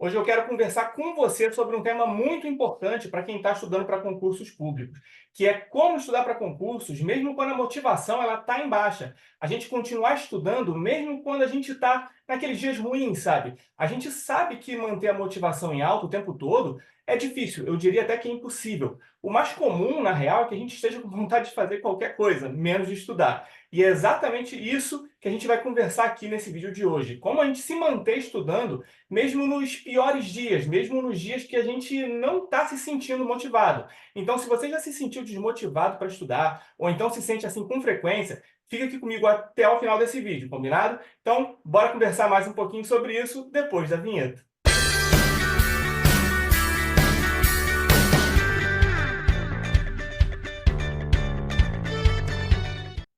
Hoje eu quero conversar com você sobre um tema muito importante para quem está estudando para concursos públicos, que é como estudar para concursos, mesmo quando a motivação está em baixa. A gente continuar estudando, mesmo quando a gente está naqueles dias ruins, sabe? A gente sabe que manter a motivação em alta o tempo todo é difícil, eu diria até que é impossível. O mais comum, na real, é que a gente esteja com vontade de fazer qualquer coisa, menos de estudar. E é exatamente isso que a gente vai conversar aqui nesse vídeo de hoje. Como a gente se manter estudando mesmo nos piores dias, mesmo nos dias que a gente não está se sentindo motivado. Então, se você já se sentiu desmotivado para estudar, ou então se sente assim com frequência, fica aqui comigo até o final desse vídeo, combinado? Então, bora conversar mais um pouquinho sobre isso depois da vinheta.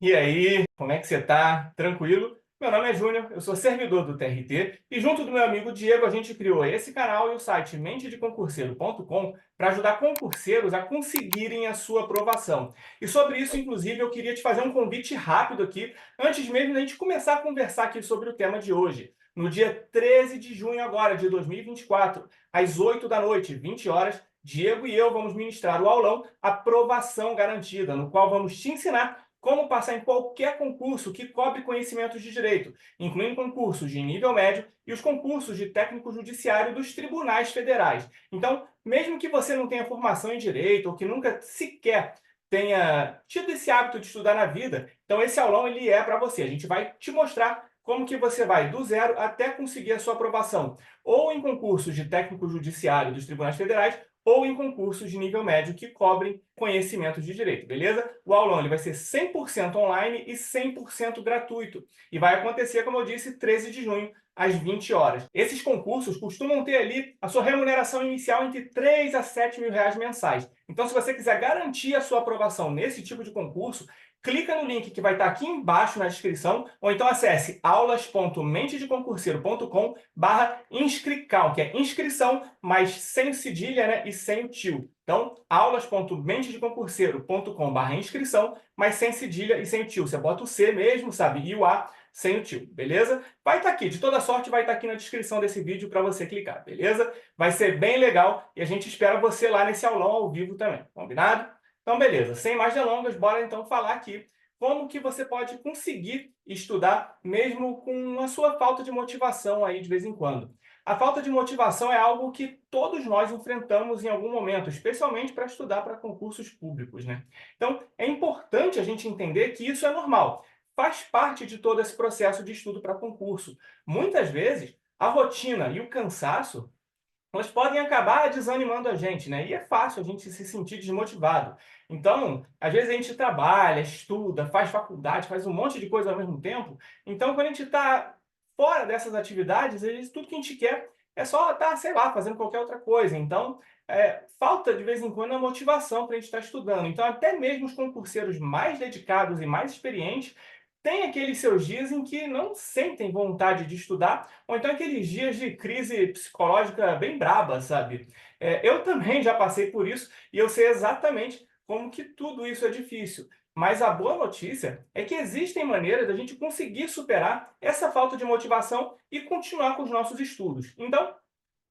E aí, como é que você está? Tranquilo? Meu nome é Júnior, eu sou servidor do TRT e junto do meu amigo Diego a gente criou esse canal e o site mentedeconcurseiro.com para ajudar concurseiros a conseguirem a sua aprovação. E sobre isso, inclusive, eu queria te fazer um convite rápido aqui, antes mesmo da gente começar a conversar aqui sobre o tema de hoje. No dia 13 de junho agora, de 2024, às 8 da noite, 20 horas, Diego e eu vamos ministrar o aulão Aprovação Garantida, no qual vamos te ensinar como passar em qualquer concurso que cobre conhecimentos de direito, incluindo concursos de nível médio e os concursos de técnico judiciário dos tribunais federais. Então, mesmo que você não tenha formação em direito ou que nunca sequer tenha tido esse hábito de estudar na vida, então esse aulão ele é para você. A gente vai te mostrar como que você vai do zero até conseguir a sua aprovação, ou em concursos de técnico judiciário dos tribunais federais, ou em concursos de nível médio que cobrem conhecimentos de direito, beleza? O aulão ele vai ser 100% online e 100% gratuito. E vai acontecer, como eu disse, 13 de junho, às 20 horas. Esses concursos costumam ter ali a sua remuneração inicial entre 3 a 7 mil reais mensais. Então, se você quiser garantir a sua aprovação nesse tipo de concurso, clica no link que vai estar aqui embaixo na descrição, ou então acesse aulas.mentedeconcurseiro.com/inscrical, que é inscrição, mas sem cedilha, né, e sem o tio. Então, aulas.mentedeconcurseiro.com/inscrição, mas sem cedilha e sem o tio. Você bota o C mesmo, sabe? E o A sem o tio, beleza? Vai estar aqui, de toda sorte vai estar aqui na descrição desse vídeo para você clicar, beleza? Vai ser bem legal e a gente espera você lá nesse aulão ao vivo também, combinado? Então, beleza, sem mais delongas, bora então falar aqui como que você pode conseguir estudar mesmo com a sua falta de motivação aí de vez em quando. A falta de motivação é algo que todos nós enfrentamos em algum momento, especialmente para estudar para concursos públicos, né? Então, é importante a gente entender que isso é normal, faz parte de todo esse processo de estudo para concurso. Muitas vezes, a rotina e o cansaço elas podem acabar desanimando a gente, né? E é fácil a gente se sentir desmotivado. Então, às vezes a gente trabalha, estuda, faz faculdade, faz um monte de coisa ao mesmo tempo. Então, quando a gente está fora dessas atividades, às vezes, tudo que a gente quer é só estar, sei lá, fazendo qualquer outra coisa. Então, falta de vez em quando a motivação para a gente estar estudando. Então, até mesmo os concurseiros mais dedicados e mais experientes tem aqueles seus dias em que não sentem vontade de estudar, ou então aqueles dias de crise psicológica bem braba, sabe? Eu também já passei por isso e eu sei exatamente como que tudo isso é difícil. Mas a boa notícia é que existem maneiras da gente conseguir superar essa falta de motivação e continuar com os nossos estudos. Então,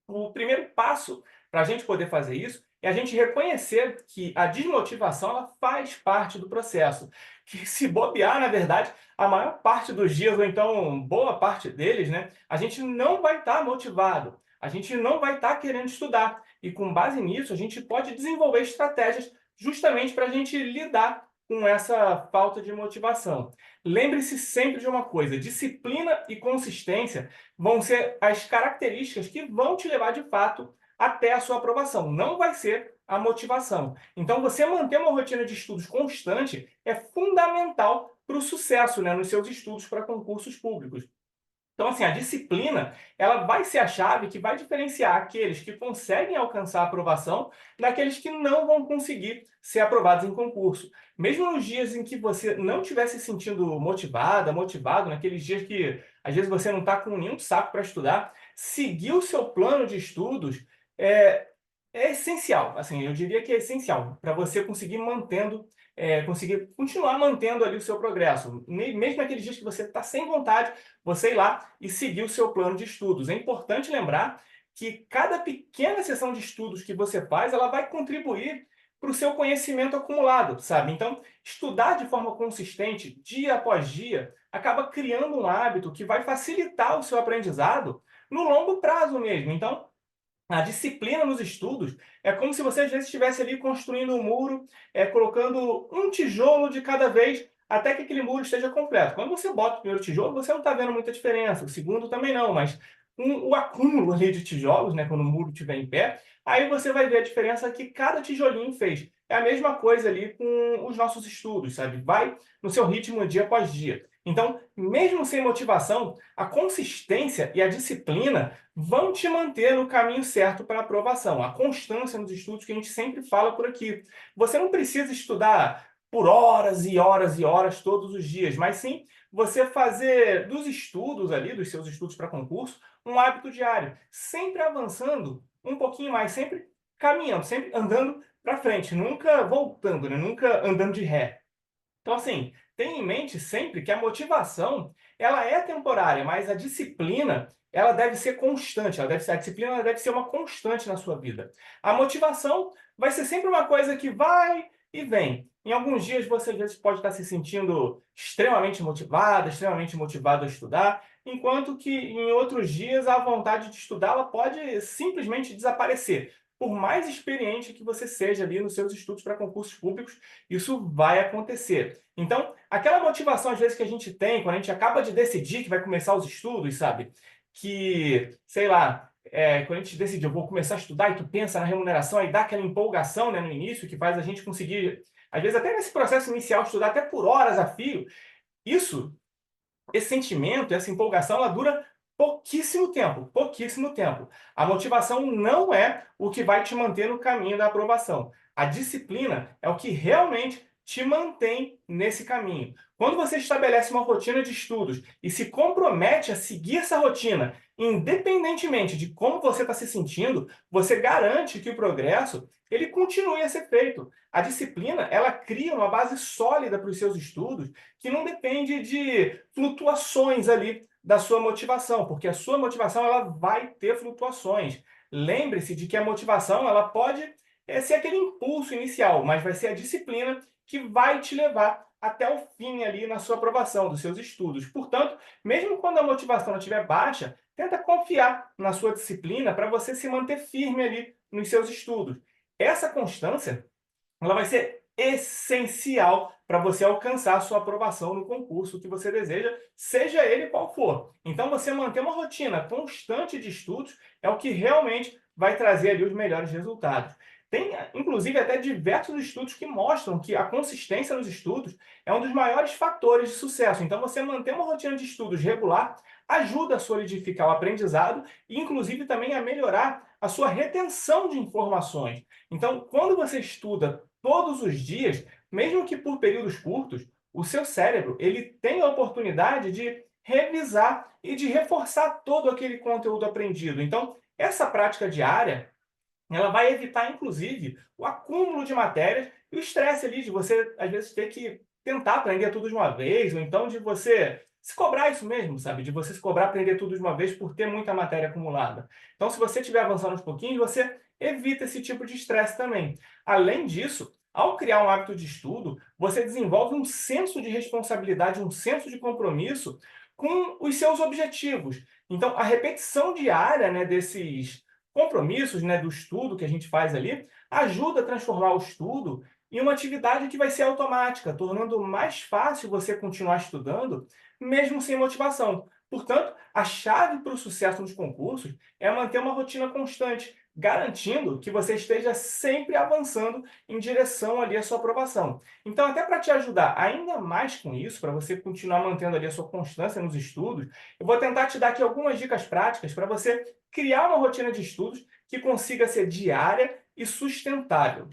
o primeiro passo para a gente poder fazer isso é a gente reconhecer que a desmotivação ela faz parte do processo. Que se bobear, na verdade, a maior parte dos dias, ou então boa parte deles, né, a gente não vai estar motivado, a gente não vai estar querendo estudar. E com base nisso, a gente pode desenvolver estratégias justamente para a gente lidar com essa falta de motivação. Lembre-se sempre de uma coisa: disciplina e consistência vão ser as características que vão te levar de fato até a sua aprovação. Não vai ser a motivação. Então, você manter uma rotina de estudos constante é fundamental para o sucesso, né, nos seus estudos para concursos públicos. Então, assim, a disciplina, ela vai ser a chave que vai diferenciar aqueles que conseguem alcançar a aprovação daqueles que não vão conseguir ser aprovados em concurso. Mesmo nos dias em que você não estiver se sentindo motivada, motivado, naqueles dias que às vezes você não está com nenhum saco para estudar, seguir o seu plano de estudos é, é essencial. Assim, eu diria que é essencial para você conseguir conseguir continuar mantendo ali o seu progresso. Mesmo naqueles dias que você está sem vontade, você ir lá e seguir o seu plano de estudos. É importante lembrar que cada pequena sessão de estudos que você faz, ela vai contribuir para o seu conhecimento acumulado, sabe? Então, estudar de forma consistente, dia após dia, acaba criando um hábito que vai facilitar o seu aprendizado no longo prazo mesmo. Então, a disciplina nos estudos é como se você às vezes estivesse ali construindo um muro, colocando um tijolo de cada vez até que aquele muro esteja completo. Quando você bota o primeiro tijolo, você não está vendo muita diferença, o segundo também não, mas o acúmulo ali de tijolos, né, quando o muro estiver em pé, aí você vai ver a diferença que cada tijolinho fez. É a mesma coisa ali com os nossos estudos, sabe? Vai no seu ritmo dia após dia. Então, mesmo sem motivação, a consistência e a disciplina vão te manter no caminho certo para a aprovação. A constância nos estudos que a gente sempre fala por aqui. Você não precisa estudar por horas e horas e horas todos os dias, mas sim você fazer dos estudos ali, dos seus estudos para concurso, um hábito diário, sempre avançando um pouquinho mais, sempre caminhando, sempre andando para frente, nunca voltando, né? Nunca andando de ré. Então, assim, tenha em mente sempre que a motivação, ela é temporária, mas a disciplina, ela deve ser constante, a disciplina ela deve ser uma constante na sua vida. A motivação vai ser sempre uma coisa que vai e vem. Em alguns dias você às vezes pode estar se sentindo extremamente motivado a estudar, enquanto que em outros dias a vontade de estudar ela pode simplesmente desaparecer. Por mais experiente que você seja ali nos seus estudos para concursos públicos, isso vai acontecer. Então, aquela motivação, às vezes, que a gente tem, quando a gente acaba de decidir que vai começar os estudos, sabe? Que, sei lá, quando a gente decide, eu vou começar a estudar, e tu pensa na remuneração, aí dá aquela empolgação, né, no início, que faz a gente conseguir, às vezes, até nesse processo inicial, estudar até por horas a fio. Isso esse sentimento, essa empolgação, ela dura pouquíssimo tempo, pouquíssimo tempo. A motivação não é o que vai te manter no caminho da aprovação. A disciplina é o que realmente te mantém nesse caminho. Quando você estabelece uma rotina de estudos e se compromete a seguir essa rotina, independentemente de como você está se sentindo, você garante que o progresso ele continue a ser feito. A disciplina, ela cria uma base sólida para os seus estudos que não depende de flutuações ali da sua motivação, porque a sua motivação ela vai ter flutuações. Lembre-se de que a motivação ela pode ser aquele impulso inicial, mas vai ser a disciplina que vai te levar até o fim ali na sua aprovação dos seus estudos. Portanto, mesmo quando a motivação estiver baixa, tenta confiar na sua disciplina para você se manter firme ali nos seus estudos. Essa constância ela vai ser essencial para você alcançar a sua aprovação no concurso que você deseja, seja ele qual for. Então, você manter uma rotina constante de estudos é o que realmente vai trazer ali os melhores resultados. Tem, inclusive, até diversos estudos que mostram que a consistência nos estudos é um dos maiores fatores de sucesso. Então, você manter uma rotina de estudos regular ajuda a solidificar o aprendizado e, inclusive, também a melhorar a sua retenção de informações. Então, quando você estuda todos os dias, mesmo que por períodos curtos, o seu cérebro ele tem a oportunidade de revisar e de reforçar todo aquele conteúdo aprendido. Então, essa prática diária, ela vai evitar, inclusive, o acúmulo de matérias e o estresse ali de você, às vezes, ter que tentar aprender tudo de uma vez, ou então de você se cobrar isso mesmo, sabe? De você se cobrar aprender tudo de uma vez por ter muita matéria acumulada. Então, se você estiver avançando aos pouquinhos, você evita esse tipo de estresse também. Além disso, ao criar um hábito de estudo, você desenvolve um senso de responsabilidade, um senso de compromisso com os seus objetivos. Então, a repetição diária, né, desses compromissos, né, do estudo que a gente faz ali, ajuda a transformar o estudo em uma atividade que vai ser automática, tornando mais fácil você continuar estudando, mesmo sem motivação. Portanto, a chave para o sucesso nos concursos é manter uma rotina constante, garantindo que você esteja sempre avançando em direção ali à sua aprovação. Então, até para te ajudar ainda mais com isso, para você continuar mantendo ali a sua constância nos estudos, eu vou tentar te dar aqui algumas dicas práticas para você criar uma rotina de estudos que consiga ser diária e sustentável.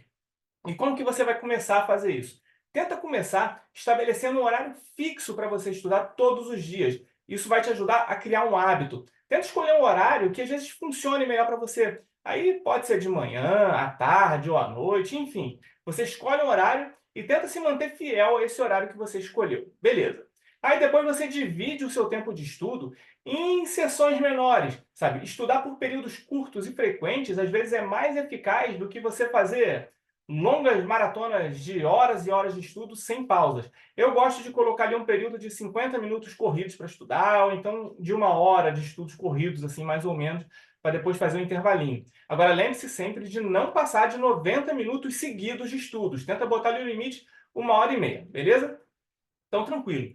E como que você vai começar a fazer isso? Tenta começar estabelecendo um horário fixo para você estudar todos os dias. Isso vai te ajudar a criar um hábito. Tenta escolher um horário que às vezes funcione melhor para você. Aí pode ser de manhã, à tarde ou à noite, enfim. Você escolhe um horário e tenta se manter fiel a esse horário que você escolheu. Beleza. Aí depois você divide o seu tempo de estudo em sessões menores, sabe? Estudar por períodos curtos e frequentes, às vezes, é mais eficaz do que você fazer longas maratonas de horas e horas de estudo sem pausas. Eu gosto de colocar ali um período de 50 minutos corridos para estudar, ou então de 1 hora de estudos corridos, assim, mais ou menos, para depois fazer um intervalinho. Agora, lembre-se sempre de não passar de 90 minutos seguidos de estudos. Tenta botar ali o limite 1 hora e meia, beleza? Então, tranquilo.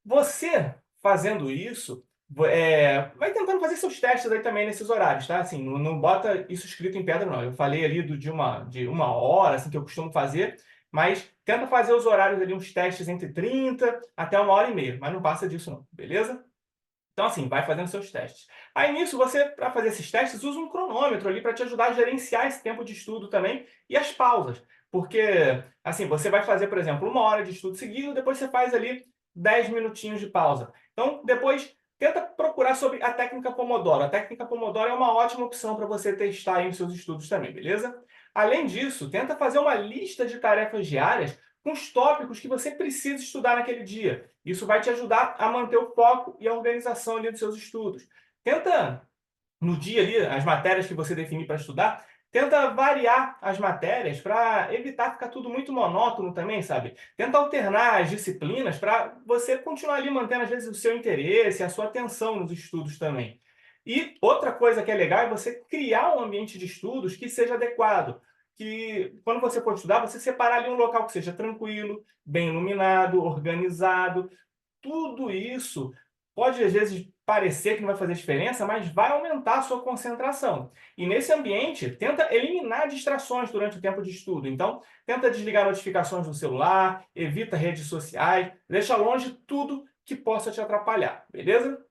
Você fazendo isso, vai tentando fazer seus testes aí também nesses horários, tá? Assim, não bota isso escrito em pedra, não. Eu falei ali de uma hora, assim, que eu costumo fazer, mas tenta fazer os horários ali, uns testes entre 30 até 1 hora e meia, mas não passa disso não, beleza? Então, assim, vai fazendo seus testes. Aí nisso, você, para fazer esses testes, usa um cronômetro ali para te ajudar a gerenciar esse tempo de estudo também e as pausas. Porque, assim, você vai fazer, por exemplo, 1 hora de estudo seguido, depois você faz ali 10 minutinhos de pausa. Então, depois, tenta procurar sobre a técnica Pomodoro. A técnica Pomodoro é uma ótima opção para você testar aí nos seus estudos também, beleza? Além disso, tenta fazer uma lista de tarefas diárias com os tópicos que você precisa estudar naquele dia. Isso vai te ajudar a manter o foco e a organização ali dos seus estudos. Tenta, no dia ali, as matérias que você definir para estudar, tenta variar as matérias para evitar ficar tudo muito monótono também, sabe? Tenta alternar as disciplinas para você continuar ali mantendo, às vezes, o seu interesse, a sua atenção nos estudos também. E outra coisa que é legal é você criar um ambiente de estudos que seja adequado. Que quando você for estudar, você separar ali um local que seja tranquilo, bem iluminado, organizado. Tudo isso pode, às vezes, parecer que não vai fazer diferença, mas vai aumentar a sua concentração. E nesse ambiente, tenta eliminar distrações durante o tempo de estudo. Então, tenta desligar notificações do celular, evita redes sociais, deixa longe tudo que possa te atrapalhar, beleza?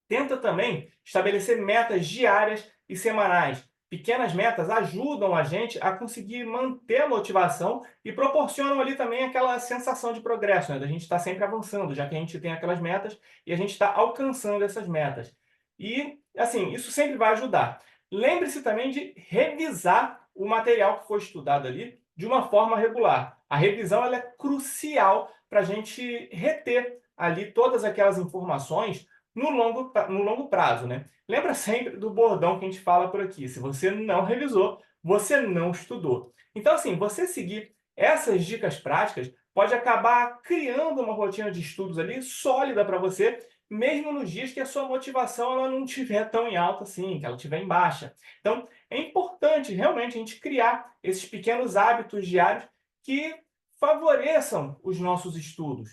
Tenta também estabelecer metas diárias e semanais. Pequenas metas ajudam a gente a conseguir manter a motivação e proporcionam ali também aquela sensação de progresso, né? Da gente estar sempre avançando, já que a gente tem aquelas metas e a gente está alcançando essas metas. E, assim, isso sempre vai ajudar. Lembre-se também de revisar o material que foi estudado ali de uma forma regular. A revisão ela é crucial para a gente reter ali todas aquelas informações no longo prazo, né? Lembra sempre do bordão que a gente fala por aqui: se você não revisou, você não estudou. Então, assim, você seguir essas dicas práticas pode acabar criando uma rotina de estudos ali sólida para você, mesmo nos dias que a sua motivação ela não estiver tão em alta assim, que ela estiver em baixa. Então, é importante realmente a gente criar esses pequenos hábitos diários que favoreçam os nossos estudos.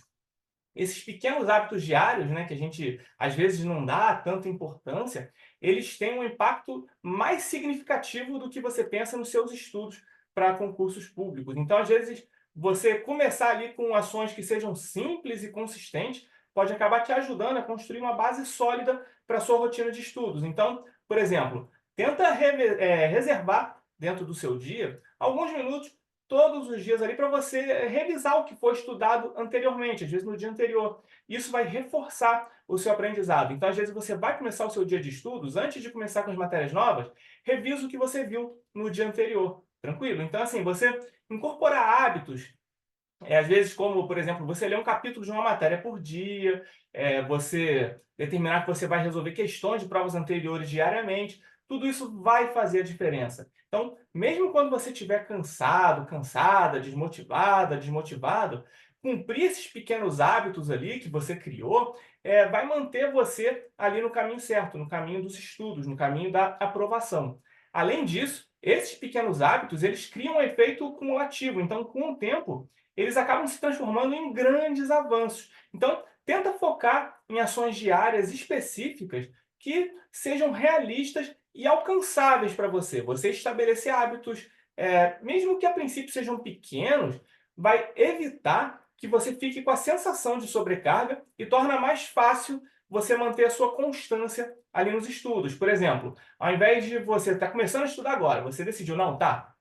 Esses pequenos hábitos diários, né, que a gente às vezes não dá tanta importância, eles têm um impacto mais significativo do que você pensa nos seus estudos para concursos públicos. Então, às vezes, você começar ali com ações que sejam simples e consistentes pode acabar te ajudando a construir uma base sólida para a sua rotina de estudos. Então, por exemplo, tenta reservar dentro do seu dia alguns minutos todos os dias ali para você revisar o que foi estudado anteriormente, às vezes no dia anterior. Isso vai reforçar o seu aprendizado. Então, às vezes, você vai começar o seu dia de estudos, antes de começar com as matérias novas, revisa o que você viu no dia anterior. Tranquilo? Então, assim, você incorporar hábitos, às vezes, como, por exemplo, você ler um capítulo de uma matéria por dia, você determinar que você vai resolver questões de provas anteriores diariamente, tudo isso vai fazer a diferença. Então, mesmo quando você estiver cansado, cansada, desmotivada, desmotivado, cumprir esses pequenos hábitos ali que você criou, vai manter você ali no caminho certo, no caminho dos estudos, no caminho da aprovação. Além disso, esses pequenos hábitos, eles criam um efeito cumulativo. Então, com o tempo, eles acabam se transformando em grandes avanços. Então, tenta focar em ações diárias específicas que sejam realistas e alcançáveis para você. Você estabelecer hábitos, mesmo que a princípio sejam pequenos, vai evitar que você fique com a sensação de sobrecarga e torna mais fácil você manter a sua constância ali nos estudos. Por exemplo, ao invés de você estar começando a estudar agora, você decidiu, não, tá,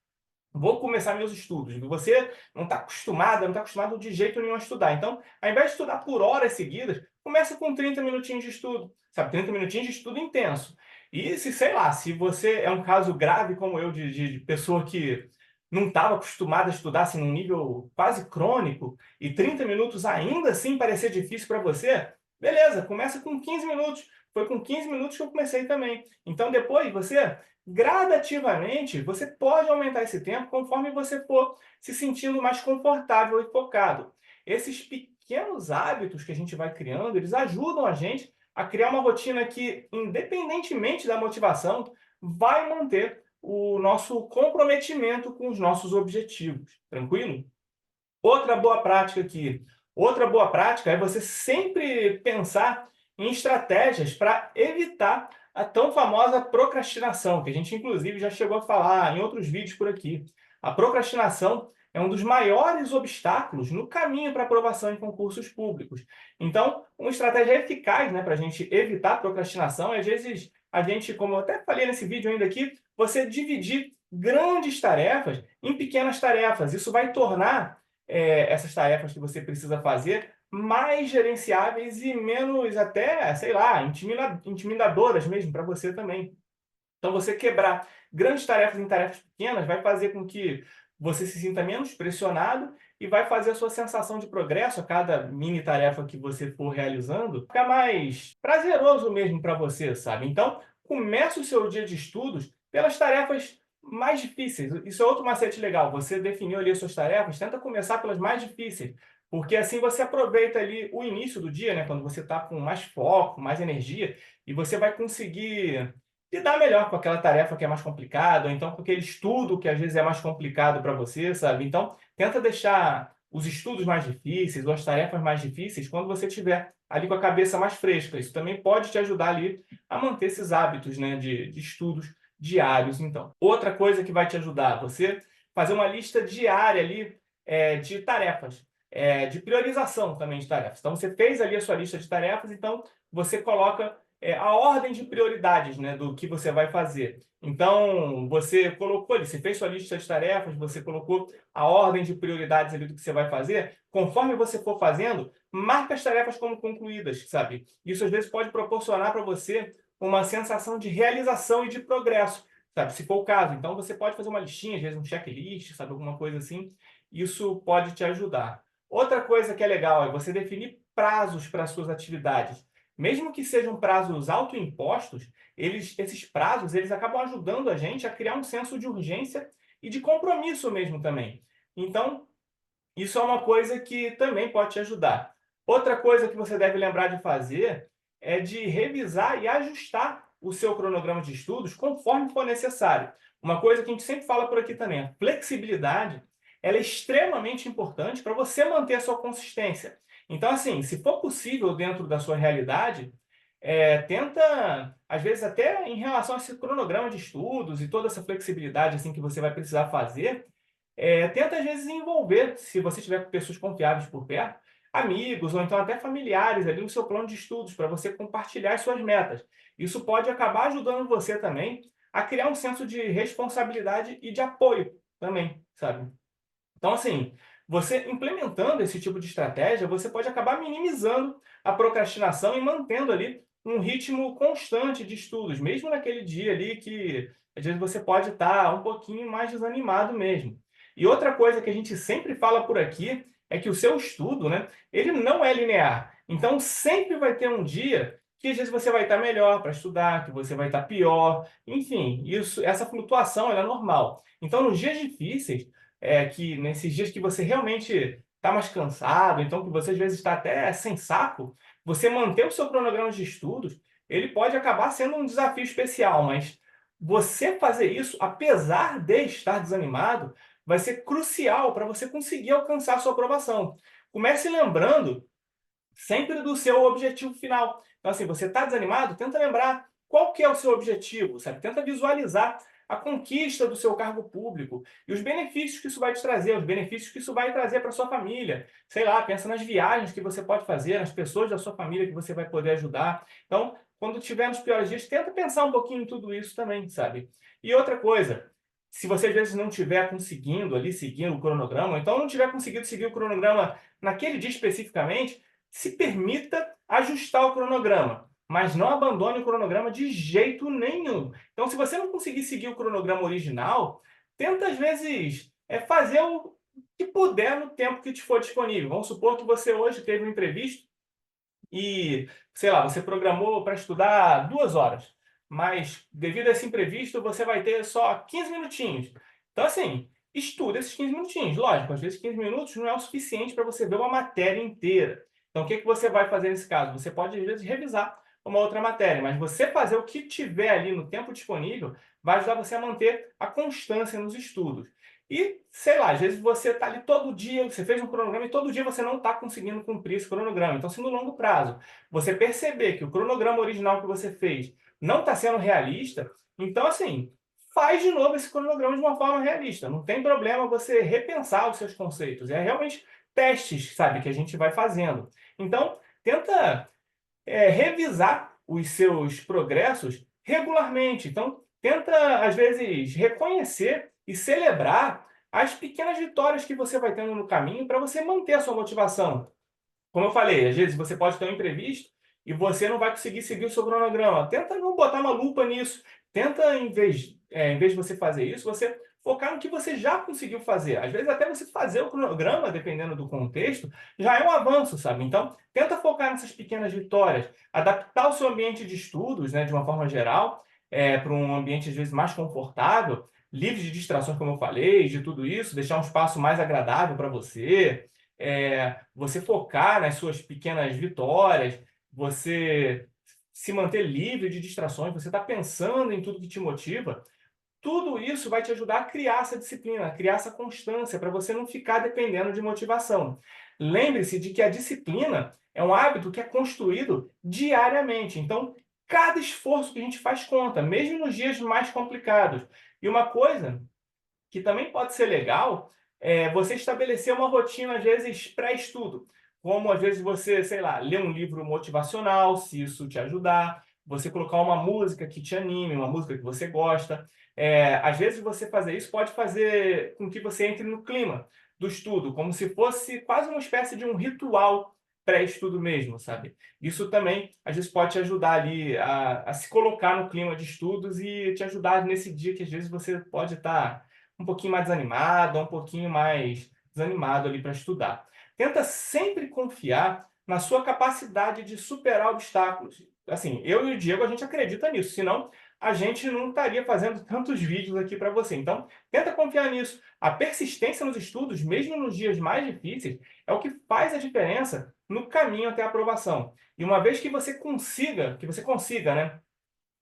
vou começar meus estudos. Você não está acostumado, não está acostumado de jeito nenhum a estudar. Então, ao invés de estudar por horas seguidas, começa com 30 minutinhos de estudo, sabe? 30 minutinhos de estudo intenso. E se, sei lá, se você é um caso grave como eu, de pessoa que não estava acostumado a estudar assim, num nível quase crônico, e 30 minutos ainda assim parecer difícil para você, beleza, começa com 15 minutos. Foi com 15 minutos que eu comecei também. Então, depois, você, gradativamente, você pode aumentar esse tempo conforme você for se sentindo mais confortável e focado. Esses pequenos hábitos que a gente vai criando, eles ajudam a gente a criar uma rotina que, independentemente da motivação, vai manter o nosso comprometimento com os nossos objetivos. Tranquilo? Outra boa prática aqui. Outra boa prática é você sempre pensar em estratégias para evitar a tão famosa procrastinação, que a gente inclusive já chegou a falar em outros vídeos por aqui. A procrastinação é um dos maiores obstáculos no caminho para aprovação em concursos públicos. Então, uma estratégia eficaz, né, para a gente evitar a procrastinação é, às vezes, a gente, como eu até falei nesse vídeo ainda aqui, você dividir grandes tarefas em pequenas tarefas. Isso vai tornar essas tarefas que você precisa fazer mais gerenciáveis e menos até, sei lá, intimidadoras mesmo para você também. Então, você quebrar grandes tarefas em tarefas pequenas vai fazer com que você se sinta menos pressionado e vai fazer a sua sensação de progresso a cada mini tarefa que você for realizando ficar mais prazeroso mesmo para você, sabe? Então, comece o seu dia de estudos pelas tarefas mais difíceis. Isso é outro macete legal. Você definiu ali as suas tarefas, tenta começar pelas mais difíceis, porque assim você aproveita ali o início do dia, né, quando você está com mais foco, mais energia, e você vai conseguir lidar melhor com aquela tarefa que é mais complicada, ou então com aquele estudo que às vezes é mais complicado para você, sabe? Então, tenta deixar os estudos mais difíceis ou as tarefas mais difíceis quando você estiver ali com a cabeça mais fresca. Isso também pode te ajudar ali a manter esses hábitos, né, de estudos diários, então. Outra coisa que vai te ajudar, você fazer uma lista diária ali de tarefas, de priorização também de tarefas. Então, você fez ali a sua lista de tarefas, então você coloca a ordem de prioridades, né, do que você vai fazer. Então, você colocou ali, você fez sua lista de tarefas, você colocou a ordem de prioridades ali do que você vai fazer. Conforme você for fazendo, marca as tarefas como concluídas, sabe? Isso às vezes pode proporcionar para você uma sensação de realização e de progresso, sabe? Se for o caso. Então, você pode fazer uma listinha, às vezes um checklist, sabe? Alguma coisa assim. Isso pode te ajudar. Outra coisa que é legal é você definir prazos para as suas atividades. Mesmo que sejam prazos autoimpostos, esses prazos eles acabam ajudando a gente a criar um senso de urgência e de compromisso mesmo também. Então, isso é uma coisa que também pode te ajudar. Outra coisa que você deve lembrar de fazer é de revisar e ajustar o seu cronograma de estudos conforme for necessário. Uma coisa que a gente sempre fala por aqui também, a flexibilidade, ela é extremamente importante para você manter a sua consistência. Então, assim, se for possível dentro da sua realidade, tenta, às vezes até em relação a esse cronograma de estudos e toda essa flexibilidade assim que você vai precisar fazer, tenta às vezes envolver, se você tiver com pessoas confiáveis por perto, amigos ou então até familiares ali no seu plano de estudos, para você compartilhar as suas metas. Isso pode acabar ajudando você também a criar um senso de responsabilidade e de apoio também, sabe? Então, assim, você implementando esse tipo de estratégia, você pode acabar minimizando a procrastinação e mantendo ali um ritmo constante de estudos, mesmo naquele dia ali que às vezes você pode estar um pouquinho mais desanimado mesmo. E outra coisa que a gente sempre fala por aqui é que o seu estudo, né, ele não é linear. Então, sempre vai ter um dia que às vezes você vai estar melhor para estudar, que você vai estar pior, enfim, essa flutuação ela é normal. Então, nos dias difíceis, que nesses dias que você realmente está mais cansado, então que você às vezes está até sem saco, você manter o seu cronograma de estudos, ele pode acabar sendo um desafio especial, mas você fazer isso, apesar de estar desanimado, vai ser crucial para você conseguir alcançar a sua aprovação. Comece lembrando sempre do seu objetivo final. Então, assim, você está desanimado? Tenta lembrar qual que é o seu objetivo, sabe? Tenta visualizar a conquista do seu cargo público e os benefícios que isso vai te trazer, os benefícios que isso vai trazer para sua família. Sei lá, pensa nas viagens que você pode fazer, nas pessoas da sua família que você vai poder ajudar. Então, quando tiver nos piores dias, tenta pensar um pouquinho em tudo isso também, sabe? E outra coisa, se você às vezes não estiver conseguindo ali seguir o cronograma, ou então não tiver conseguido seguir o cronograma naquele dia especificamente, se permita ajustar o cronograma, mas não abandone o cronograma de jeito nenhum. Então, se você não conseguir seguir o cronograma original, tenta às vezes é fazer o que puder no tempo que te for disponível. Vamos supor que você hoje teve um imprevisto e, sei lá, você programou para estudar 2 horas, mas devido a esse imprevisto você vai ter só 15 minutinhos. Então, assim, estuda esses 15 minutinhos. Lógico, às vezes 15 minutos não é o suficiente para você ver uma matéria inteira. Então, o que que você vai fazer nesse caso? Você pode, às vezes, revisar uma outra matéria, mas você fazer o que tiver ali no tempo disponível vai ajudar você a manter a constância nos estudos. E, sei lá, às vezes você está ali todo dia, você fez um cronograma e todo dia você não está conseguindo cumprir esse cronograma. Então, se no longo prazo você perceber que o cronograma original que você fez não está sendo realista, então, assim, faz de novo esse cronograma de uma forma realista. Não tem problema você repensar os seus conceitos. É realmente testes, sabe, que a gente vai fazendo. Então, tenta revisar os seus progressos regularmente. Então, tenta, às vezes, reconhecer e celebrar as pequenas vitórias que você vai tendo no caminho para você manter a sua motivação. Como eu falei, às vezes você pode ter um imprevisto e você não vai conseguir seguir o seu cronograma. Tenta não botar uma lupa nisso. Tenta, em vez de você fazer isso, você focar no que você já conseguiu fazer. Às vezes, até você fazer o cronograma, dependendo do contexto, já é um avanço, sabe? Então, tenta focar nessas pequenas vitórias, adaptar o seu ambiente de estudos, né, de uma forma geral, para um ambiente, às vezes, mais confortável, livre de distrações, como eu falei, de tudo isso, deixar um espaço mais agradável para você, você focar nas suas pequenas vitórias, você se manter livre de distrações, você está pensando em tudo que te motiva, tudo isso vai te ajudar a criar essa disciplina, a criar essa constância, para você não ficar dependendo de motivação. Lembre-se de que a disciplina é um hábito que é construído diariamente. Então, cada esforço que a gente faz conta, mesmo nos dias mais complicados. E uma coisa que também pode ser legal é você estabelecer uma rotina, às vezes, pré-estudo. Como, às vezes, você, sei lá, ler um livro motivacional, se isso te ajudar, você colocar uma música que te anime, uma música que você gosta. Às vezes, você fazer isso pode fazer com que você entre no clima do estudo, como se fosse quase uma espécie de um ritual pré-estudo mesmo, sabe? Isso também, às vezes, pode te ajudar ali a se colocar no clima de estudos e te ajudar nesse dia que, às vezes, você pode estar um pouquinho mais desanimado, um pouquinho mais desanimado ali para estudar. Tenta sempre confiar na sua capacidade de superar obstáculos. Assim, eu e o Diego, a gente acredita nisso, senão a gente não estaria fazendo tantos vídeos aqui para você. Então, tenta confiar nisso. A persistência nos estudos, mesmo nos dias mais difíceis, é o que faz a diferença no caminho até a aprovação. E uma vez que você consiga, né,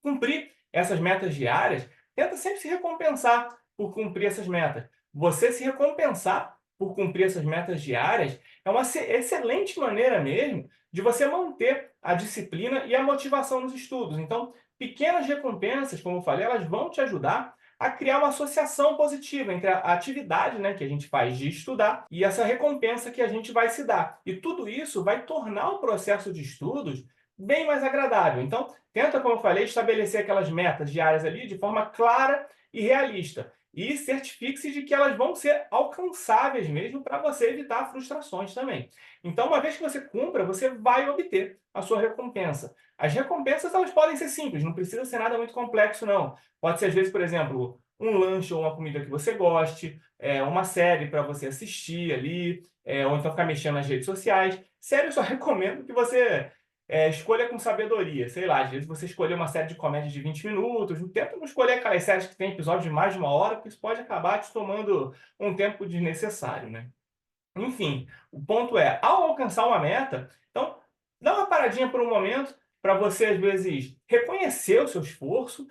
cumprir essas metas diárias, tenta sempre se recompensar por cumprir essas metas. Você se recompensar por cumprir essas metas diárias é uma excelente maneira mesmo de você manter a disciplina e a motivação nos estudos. Então, pequenas recompensas, como eu falei, elas vão te ajudar a criar uma associação positiva entre a atividade, né, que a gente faz de estudar e essa recompensa que a gente vai se dar. E tudo isso vai tornar o processo de estudos bem mais agradável. Então, tenta, como eu falei, estabelecer aquelas metas diárias ali de forma clara e realista. E certifique-se de que elas vão ser alcançáveis mesmo para você evitar frustrações também. Então, uma vez que você cumpra, você vai obter a sua recompensa. As recompensas elas podem ser simples, não precisa ser nada muito complexo, não. Pode ser, às vezes, por exemplo, um lanche ou uma comida que você goste, uma série para você assistir ali, ou então ficar mexendo nas redes sociais. Sério, eu só recomendo que você escolha com sabedoria. Sei lá, às vezes você escolher uma série de comédia de 20 minutos, não tenta não escolher aquelas séries que tem episódio de mais de 1 hora, porque isso pode acabar te tomando um tempo desnecessário, né? Enfim, o ponto é, ao alcançar uma meta, então dá uma paradinha por um momento para você, às vezes, reconhecer o seu esforço,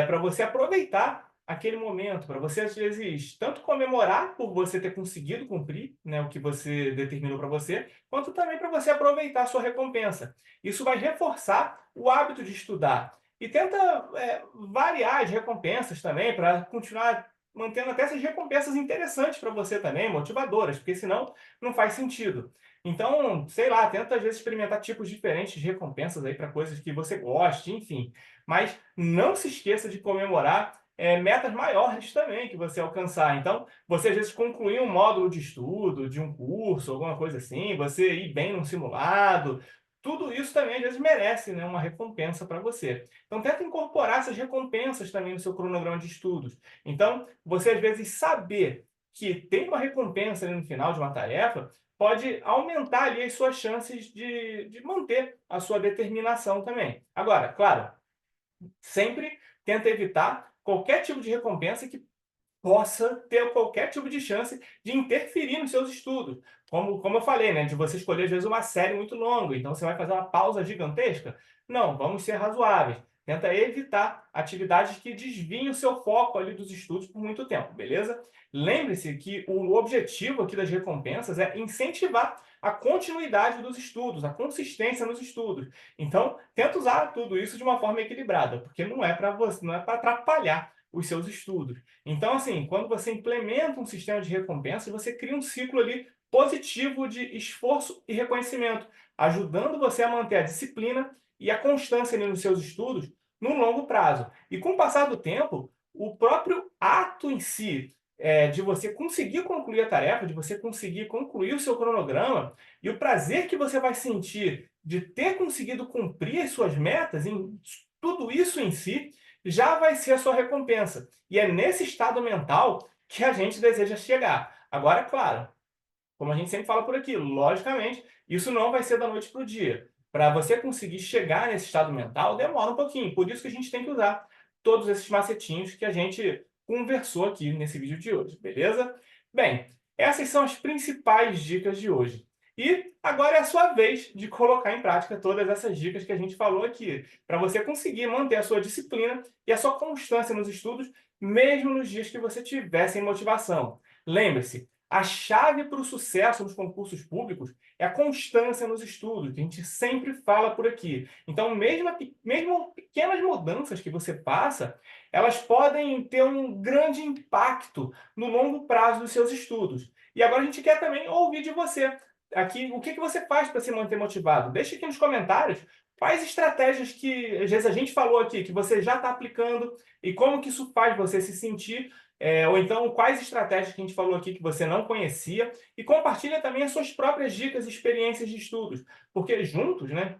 para você aproveitar aquele momento, para você, às vezes, tanto comemorar por você ter conseguido cumprir, né, o que você determinou para você, quanto também para você aproveitar a sua recompensa. Isso vai reforçar o hábito de estudar. E tenta variar as recompensas também para continuar mantendo até essas recompensas interessantes para você também, motivadoras, porque senão não faz sentido. Então, sei lá, tenta às vezes experimentar tipos diferentes de recompensas aí para coisas que você goste, enfim. Mas não se esqueça de comemorar metas maiores também que você alcançar. Então, você às vezes concluir um módulo de estudo, de um curso, alguma coisa assim, você ir bem num simulado, tudo isso também às vezes merece, né, uma recompensa para você. Então, tenta incorporar essas recompensas também no seu cronograma de estudos. Então, você às vezes saber que ter uma recompensa ali no final de uma tarefa pode aumentar ali as suas chances de manter a sua determinação também. Agora, claro, sempre tenta evitar qualquer tipo de recompensa que possa ter qualquer tipo de chance de interferir nos seus estudos. Como eu falei, né, de você escolher, às vezes, uma série muito longa, então você vai fazer uma pausa gigantesca. Não, vamos ser razoáveis. Tenta evitar atividades que desviem o seu foco ali dos estudos por muito tempo, beleza? Lembre-se que o objetivo aqui das recompensas é incentivar a continuidade dos estudos, a consistência nos estudos. Então, tenta usar tudo isso de uma forma equilibrada, porque não é para você, não é para atrapalhar os seus estudos. Então, assim, quando você implementa um sistema de recompensas, você cria um ciclo ali positivo de esforço e reconhecimento, ajudando você a manter a disciplina e a constância ali nos seus estudos no longo prazo. E com o passar do tempo, o próprio ato em si, de você conseguir concluir a tarefa, de você conseguir concluir o seu cronograma, e o prazer que você vai sentir de ter conseguido cumprir as suas metas, em tudo isso em si, já vai ser a sua recompensa. E é nesse estado mental que a gente deseja chegar. Agora, claro, como a gente sempre fala por aqui, logicamente, isso não vai ser da noite para o dia. Para você conseguir chegar nesse estado mental, demora um pouquinho. Por isso que a gente tem que usar todos esses macetinhos que a gente conversou aqui nesse vídeo de hoje, beleza? Bem, essas são as principais dicas de hoje. E agora é a sua vez de colocar em prática todas essas dicas que a gente falou aqui, para você conseguir manter a sua disciplina e a sua constância nos estudos, mesmo nos dias que você tiver sem motivação. Lembre-se, a chave para o sucesso nos concursos públicos é a constância nos estudos, que a gente sempre fala por aqui. Então, mesmo pequenas mudanças que você passa, elas podem ter um grande impacto no longo prazo dos seus estudos. E agora a gente quer também ouvir de você. Aqui, o que você faz para se manter motivado? Deixe aqui nos comentários quais estratégias que às vezes a gente falou aqui, que você já está aplicando e como que isso faz você se sentir ou então quais estratégias que a gente falou aqui que você não conhecia, e compartilha também as suas próprias dicas e experiências de estudos, porque juntos, né,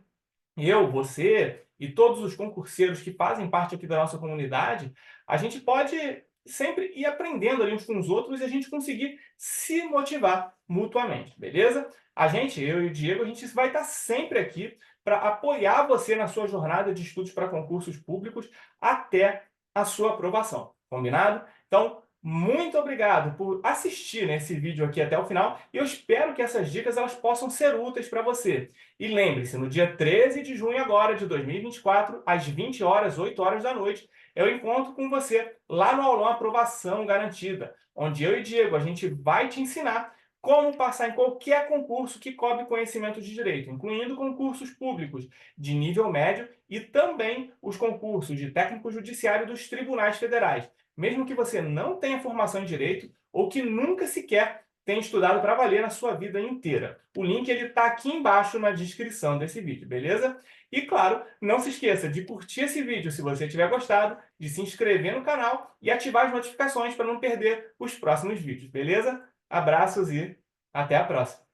eu, você e todos os concurseiros que fazem parte aqui da nossa comunidade, a gente pode sempre ir aprendendo ali uns com os outros e a gente conseguir se motivar mutuamente, beleza? A gente, eu e o Diego, a gente vai estar sempre aqui para apoiar você na sua jornada de estudos para concursos públicos até a sua aprovação, combinado? Então, muito obrigado por assistir esse vídeo aqui até o final e eu espero que essas dicas elas possam ser úteis para você. E lembre-se, no dia 13 de junho agora de 2024, às 20 horas, 8 horas da noite, eu encontro com você lá no aulão Aprovação Garantida, onde eu e Diego, a gente vai te ensinar como passar em qualquer concurso que cobre conhecimento de direito, incluindo concursos públicos de nível médio e também os concursos de técnico judiciário dos tribunais federais, mesmo que você não tenha formação em direito ou que nunca sequer tenha estudado para valer na sua vida inteira. O link está aqui embaixo na descrição desse vídeo, beleza? E claro, não se esqueça de curtir esse vídeo se você tiver gostado, de se inscrever no canal e ativar as notificações para não perder os próximos vídeos, beleza? Abraços e até a próxima!